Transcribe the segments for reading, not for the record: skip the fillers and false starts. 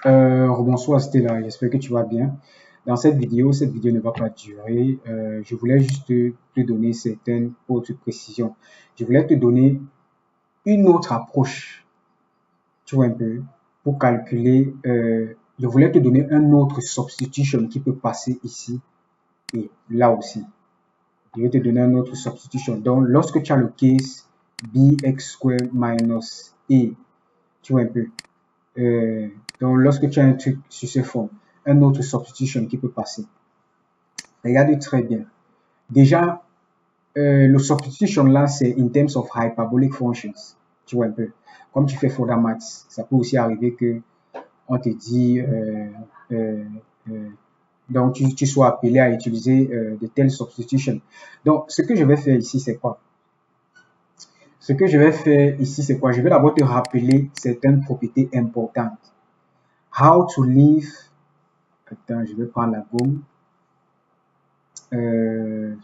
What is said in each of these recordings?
Bonsoir Stella, j'espère que tu vas bien. Dans cette vidéo ne va pas durer. Je voulais juste te donner certaines autres précisions. Je voulais te donner une autre approche, tu vois un peu, pour calculer. Je voulais te donner un autre substitution qui peut passer ici et là aussi. Je vais te donner un autre substitution. Donc, lorsque tu as le case bx square minus a, tu vois un peu. Donc, lorsque tu as un truc sur ce forme, un autre substitution qui peut passer. Regardez très bien. Déjà, le substitution là, c'est in terms of hyperbolic functions. Tu vois un peu. Comme tu fais Foda Maths, ça peut aussi arriver que on te dit, donc tu sois appelé à utiliser de telles substitutions. Donc, ce que je vais faire ici, c'est quoi? Ce que je vais faire ici, c'est quoi? Je vais d'abord te rappeler certaines propriétés importantes. How to live. Attends, je vais prendre la gomme. Je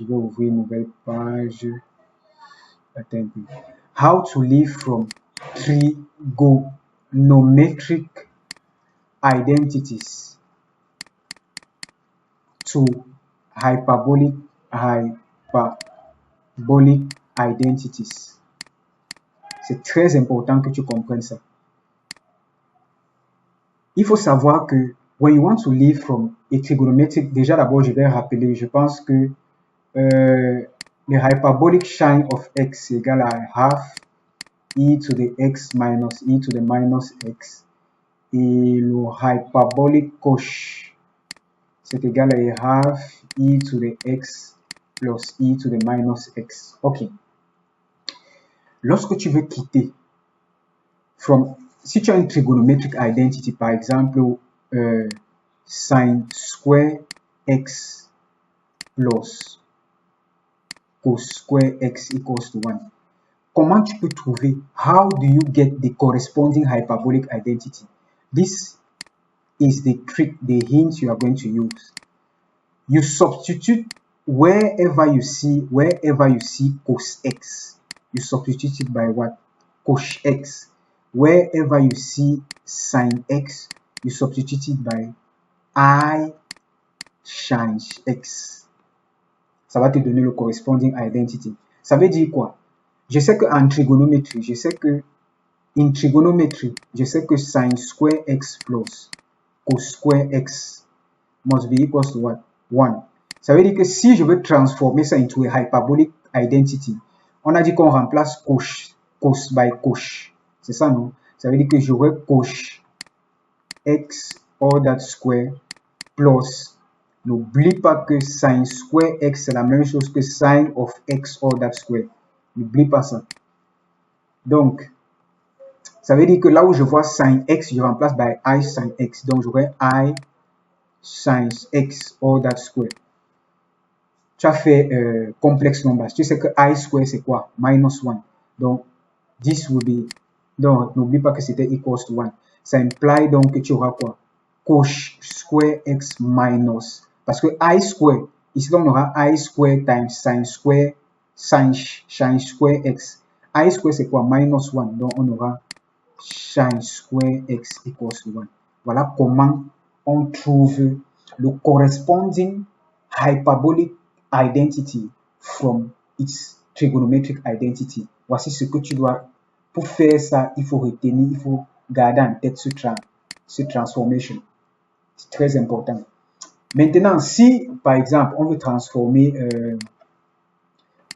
vais ouvrir une nouvelle page. Attends un peu. How to live from trigonometric identities to hyperbolic identities. C'est très important que tu comprennes ça. Il faut savoir que when you want to live from a trigonometric, déjà d'abord je vais rappeler, je pense que le hyperbolic sine of x est égal à half e to the x minus e to the minus x, et le hyperbolic cosh c'est égal à half e to the x plus e to the minus x. Ok. Lorsque tu veux quitter si tu as une trigonometric identity, par exemple, sin square x plus cos square x equals to 1. Comment tu peux trouver? How do you get the corresponding hyperbolic identity? This is the trick, the hint you are going to use. You substitute wherever you see cos x, you substitute it by what? Cos x. Wherever you see sin x, you substitute it by I sin x. Ça va te donner le corresponding identity. Ça veut dire quoi? Je sais qu'en trigonométrie, je sais que sin square x plus cos square x must be equals to what? 1. Ça veut dire que si je veux transformer ça into a hyperbolic identity, on a dit qu'on remplace cos by cosh. C'est ça, non? Ça veut dire que j'aurai cosh x all that square plus, n'oublie pas que sin square x c'est la même chose que sin of x all that square. N'oublie pas ça. Donc, ça veut dire que là où je vois sin x, je remplace by I sin x. Donc, j'aurai I sin x all that square. Tu as fait complexe numbers. Tu sais que I square c'est quoi? Minus 1. Donc, this will be... Donc, n'oublie pas que c'était equals to 1. Ça implique donc que tu auras quoi? Cos square x minus. Parce que I square, ici on aura I square times sin square x. I square c'est quoi? Minus 1. Donc, on aura sin square x equals to 1. Voilà comment on trouve le corresponding hyperbolic identity from its trigonometric identity. Voici ce que tu dois... Pour faire ça, il faut retenir, il faut garder en tête ce transformation. C'est très important. Maintenant, si, par exemple, on veut transformer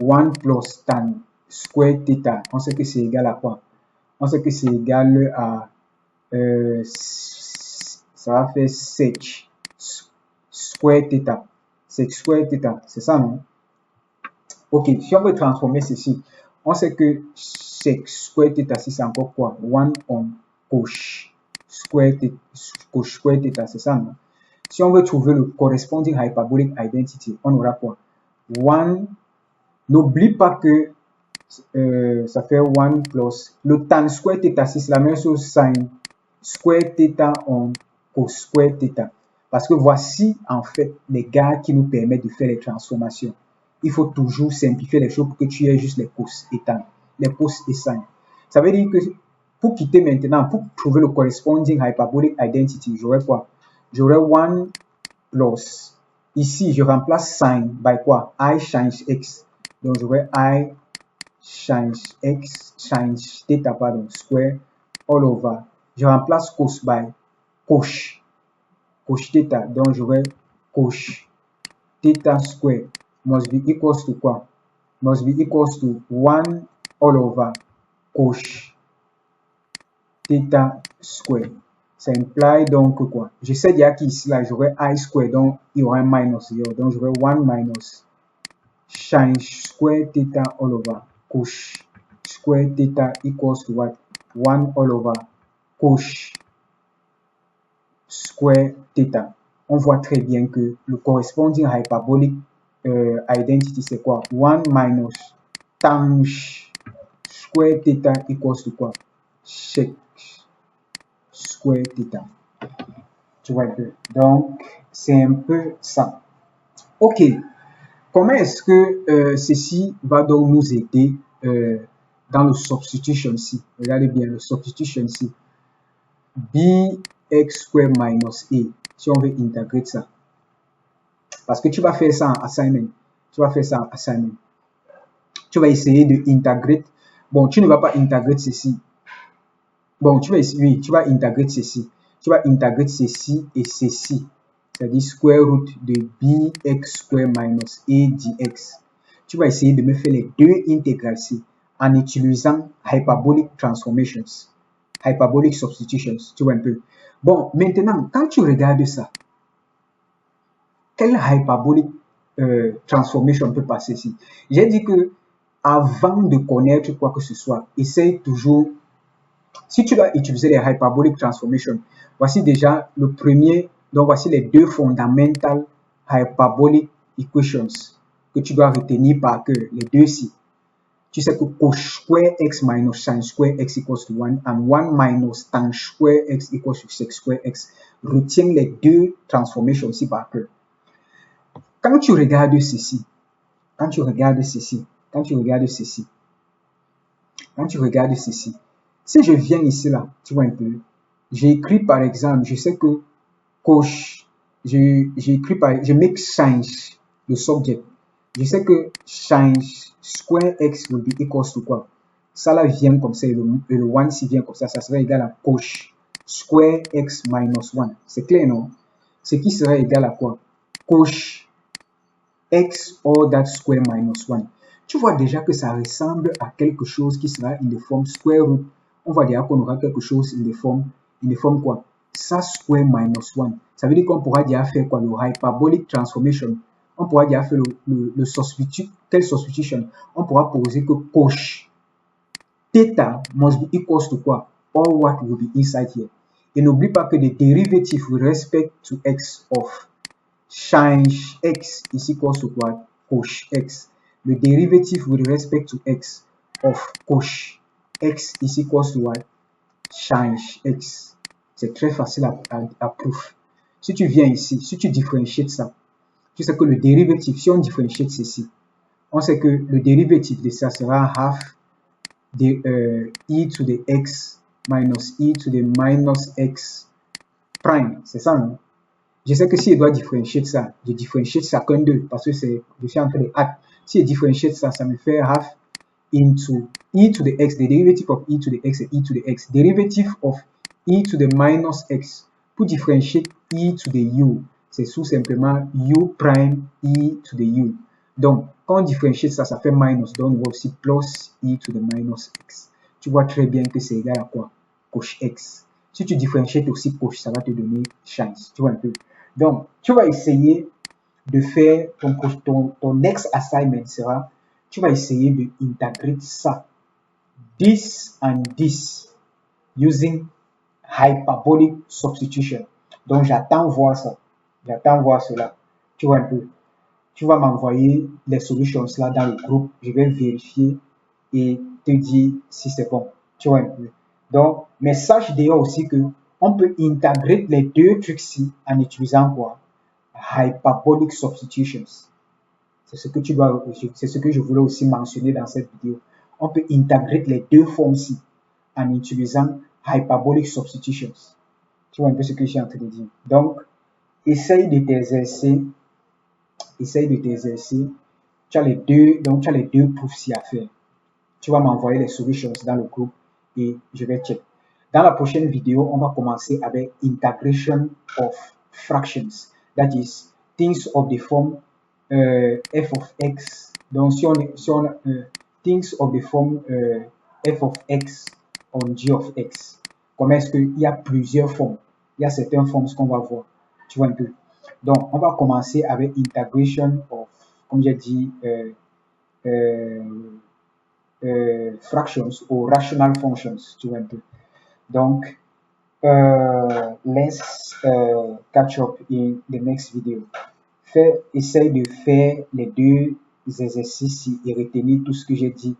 1 plus tan square theta, on sait que c'est égal à quoi? On sait que c'est égal à... ça va faire sec square theta. Sec square theta, c'est ça, non? Ok, si on veut transformer ceci, on sait que sec square theta, c'est encore quoi? 1 on cosh square theta, c'est ça, non? Si on veut trouver le corresponding hyperbolic identity, on aura quoi? 1, n'oublie pas que ça fait 1 plus le tan square theta, c'est la même chose sin square theta on cos square theta. Parce que voici en fait les gars qui nous permettent de faire les transformations. Il faut toujours simplifier les choses pour que tu aies juste les cos et tan, les cos et sin. Ça veut dire que Pour quitter maintenant, pour trouver le corresponding hyperbolic identity, j'aurais quoi? J'aurais 1 plus. Ici, je remplace sin by quoi? I change x. Donc, j'aurais I change x, change theta, pardon, square all over. Je remplace cos by cosh theta. Donc, j'aurais cosh theta square must be equals to quoi? Must be equals to 1 all over cosh theta square. Ça implie donc quoi? Je sais déjà qu'ici, là, j'aurais I square, donc il y aura un minus. Donc, j'aurais 1 minus change square theta all over cosh square theta equals to what? 1 all over cosh square theta. On voit très bien que le corresponding hyperbolic identity, c'est quoi? 1 minus tange square theta equals to quoi? Sec square theta. Tu vois un peu. Donc, c'est un peu ça. Ok. Comment est-ce que ceci va donc nous aider dans le substitution-ci? Regardez bien, le substitution-ci. Bx square minus a. Si on veut intégrer ça. Parce que tu vas faire ça en assignment. Tu vas faire ça en assignment. Tu vas essayer de intégrer. Bon, tu ne vas pas intégrer ceci. Bon, tu vas essayer, tu vas intégrer ceci. Tu vas intégrer ceci et ceci. C'est-à-dire square root de bx square minus a dx. Tu vas essayer de me faire les deux intégrales-ci en utilisant hyperbolic transformations, hyperbolic substitutions. Tu vois un peu. Bon, maintenant, quand tu regardes ça, quelle hyperbolic transformation peut passer ici? J'ai dit que avant de connaître quoi que ce soit, essaye toujours. Si tu dois utiliser les hyperbolic transformations, voici déjà le premier. Donc, voici les deux fondamentales hyperbolic equations que tu dois retenir par cœur, les deux-ci. Tu sais que cosh square x minus sin square x equals to 1 and 1 minus tan square x equals to sec square x. Retiens les deux transformations-ci par cœur. Quand tu regardes ceci, si je viens ici là, tu vois un peu, j'ai écrit par exemple, je sais que cosh, je make change le subject. Je sais que change square x will be equals to quoi? Ça là vient comme ça, et le 1 si vient comme ça serait égal à cosh square x minus 1. C'est clair, non? Ce qui serait égal à quoi? Cosh x all that square minus 1. Tu vois déjà que ça ressemble à quelque chose qui sera in the form square root. On voit déjà qu'on aura quelque chose in the form quoi? Ça square minus 1. Ça veut dire qu'on pourra déjà faire quoi? Le hyperbolic transformation. On pourra déjà faire le substitute. Quelle substitution? On pourra poser que cosh theta must be equals to quoi? All what will be inside here. Et n'oublie pas que the derivative with respect to x of change x is equals to what? Cosh x. Le derivative with respect to x of cosh x is equals to what? Change x. C'est très facile à prouver. Si tu viens ici, si tu différencies ça, tu sais que le dérivatif, si on différencie ceci, on sait que le dérivatif de ça sera half de e to the x minus e to the minus x prime. C'est ça, non? Je sais que si je dois différencier ça, je différencie chacun d'eux parce que je suis en train de add. Si je différencie ça, ça me fait half into e to the x, the derivative of e to the x et e to the x, derivative of e to the minus x. Pour différencier e to the u, c'est tout simplement u prime e to the u. Donc, quand on différencie ça, ça fait minus, donc on voit aussi plus e to the minus x. Tu vois très bien que c'est égal à quoi? Cosh x. Si tu différencies aussi cosh, ça va te donner change. Tu vois un peu. Donc, tu vas essayer de faire ton next assignment sera, tu vas essayer de intégrer ça, this and this, using hyperbolic substitution. Donc, j'attends voir ça. J'attends voir cela. Tu vois un peu. Tu vas m'envoyer les solutions là dans le groupe. Je vais vérifier et te dire si c'est bon. Tu vois un peu. Donc, mais sache d'ailleurs aussi que on peut intégrer les deux trucs-ci en utilisant quoi? Hyperbolic substitutions. C'est ce que c'est ce que je voulais aussi mentionner dans cette vidéo. On peut intégrer les deux formes-ci en utilisant hyperbolic substitutions. Tu vois un peu ce que je suis en train de dire. Donc, essaye de t'exercer. Tu as les deux proofs à faire. Tu vas m'envoyer les solutions dans le groupe et je vais check. Dans la prochaine vidéo, on va commencer avec integration of fractions. That is, things of the form f of x. Donc, si on things of the form f of x on g of x. Comment est-ce qu'il y a plusieurs formes? Il y a certaines formes qu'on va voir. Tu vois un peu. Donc, on va commencer avec integration of, comme j'ai dit, fractions ou rational functions, tu vois un peu. Donc, let's catch up in the next video. Essaye de faire les deux exercices et retenir tout ce que j'ai dit.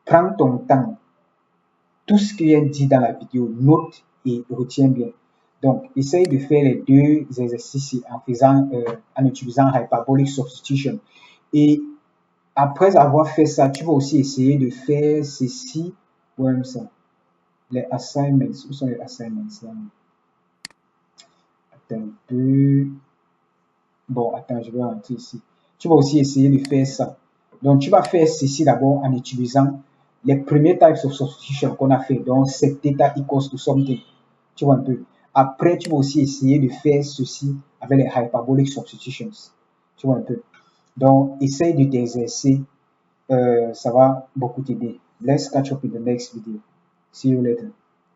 Prends ton temps. Tout ce que j'ai dit dans la vidéo, note et retiens bien. Donc, essaye de faire les deux exercices en utilisant hyperbolic substitution. Et après avoir fait ça, tu vas aussi essayer de faire ceci. Ouais, ça. Les assignments. Où sont les assignments là? Attends un peu. Bon, attends, je vais rentrer ici. Tu vas aussi essayer de faire ça. Donc, tu vas faire ceci d'abord en utilisant les premiers types of substitution qu'on a fait. Donc, set theta equals to something. Tu vois un peu. Après, tu vas aussi essayer de faire ceci avec les hyperbolic substitutions. Tu vois un peu. Donc, essaye de t'exercer. Ça va beaucoup t'aider. Let's catch up in the next video. See you later.